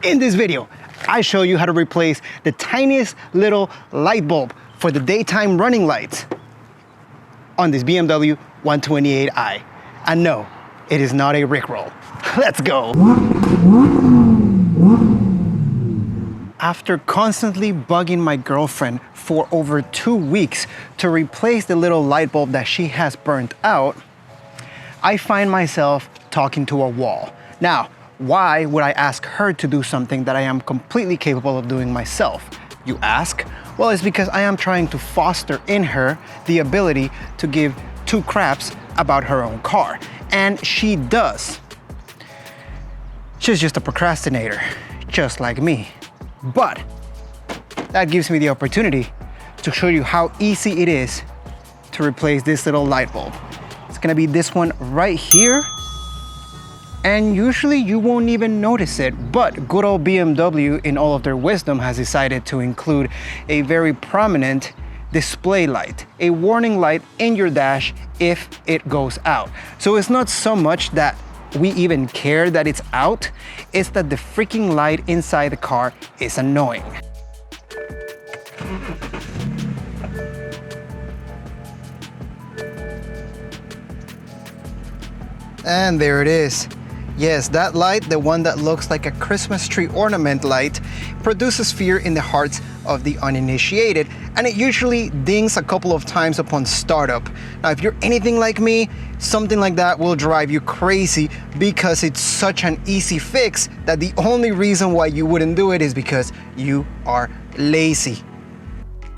In this video, I show you how to replace the tiniest little light bulb for the daytime running lights on this BMW 128i. And no, it is not a Rickroll. Let's go. After constantly bugging my girlfriend for over 2 weeks to replace the little light bulb that she has burnt out, I find myself talking to a wall. Now, why would I ask her to do something that I am completely capable of doing myself, you ask? Well, it's because I am trying to foster in her the ability to give two craps about her own car. And she does. She's just a procrastinator, just like me. But that gives me the opportunity to show you how easy it is to replace this little light bulb. It's gonna be this one right here. And usually you won't even notice it, but good old BMW in all of their wisdom has decided to include a very prominent display light, a warning light in your dash if it goes out. So it's not so much that we even care that it's out, it's that the freaking light inside the car is annoying. And there it is. Yes, that light, the one that looks like a Christmas tree ornament light, produces fear in the hearts of the uninitiated, and it usually dings a couple of times upon startup. Now, if you're anything like me, something like that will drive you crazy because it's such an easy fix that the only reason why you wouldn't do it is because you are lazy.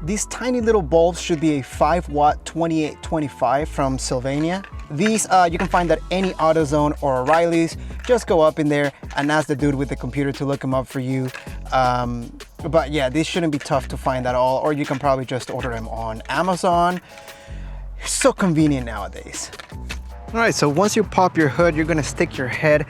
These tiny little bulbs should be a 5-watt 2825 from Sylvania. These, you can find at any AutoZone or O'Reilly's. Just go up in there and ask the dude with the computer to look them up for you. But yeah, these shouldn't be tough to find at all, or you can probably just order them on Amazon. It's so convenient nowadays. All right, so once you pop your hood, you're gonna stick your head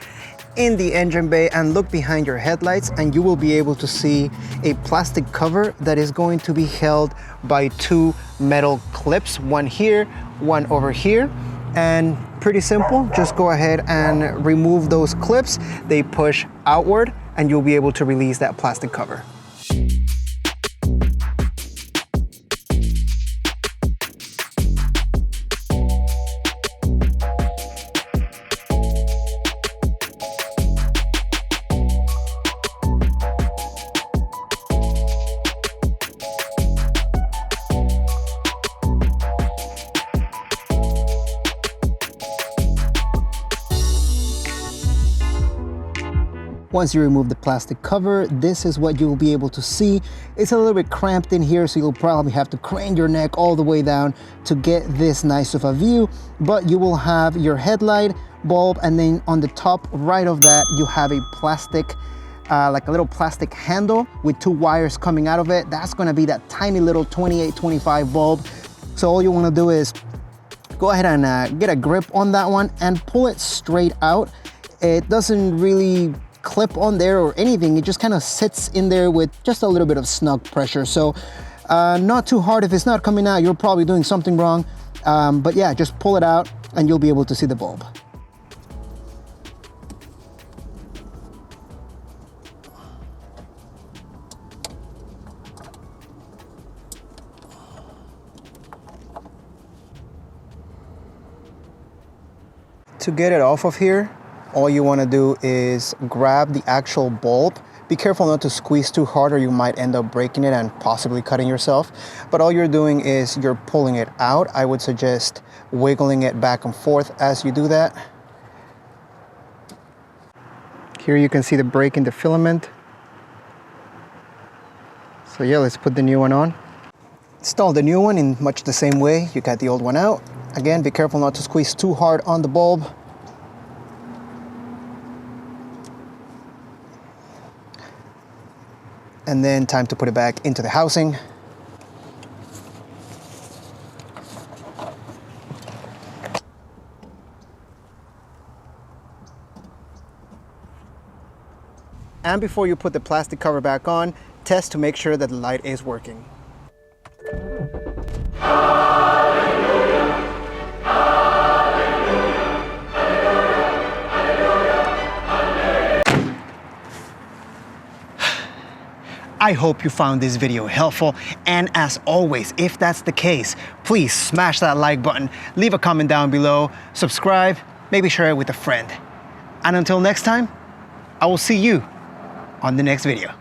in the engine bay and look behind your headlights, and you will be able to see a plastic cover that is going to be held by two metal clips, one here, one over here. And pretty simple, just go ahead and remove those clips. They push outward and you'll be able to release that plastic cover. Once you remove the plastic cover, this is what you will be able to see. It's a little bit cramped in here, so you'll probably have to crane your neck all the way down to get this nice of a view, but you will have your headlight bulb, and then on the top right of that, you have a plastic, like a little plastic handle with two wires coming out of it. That's gonna be that tiny little 2825 bulb. So all you wanna do is go ahead and get a grip on that one and pull it straight out. It doesn't really clip on there or anything, it just kind of sits in there with just a little bit of snug pressure. So not too hard. If it's not coming out, you're probably doing something wrong. But yeah, just pull it out and you'll be able to see the bulb. To get it off of here, all you want to do is grab the actual bulb. Be careful not to squeeze too hard or you might end up breaking it and possibly cutting yourself. But all you're doing is you're pulling it out. I would suggest wiggling it back and forth as you do that. Here you can see the break in the filament. So yeah, let's put the new one on. Install the new one in much the same way you got the old one out. Again, be careful not to squeeze too hard on the bulb. And then time to put it back into the housing. And before you put the plastic cover back on, test to make sure that the light is working. I hope you found this video helpful, and as always, if that's the case, please smash that like button, leave a comment down below, subscribe, maybe share it with a friend. And until next time, I will see you on the next video.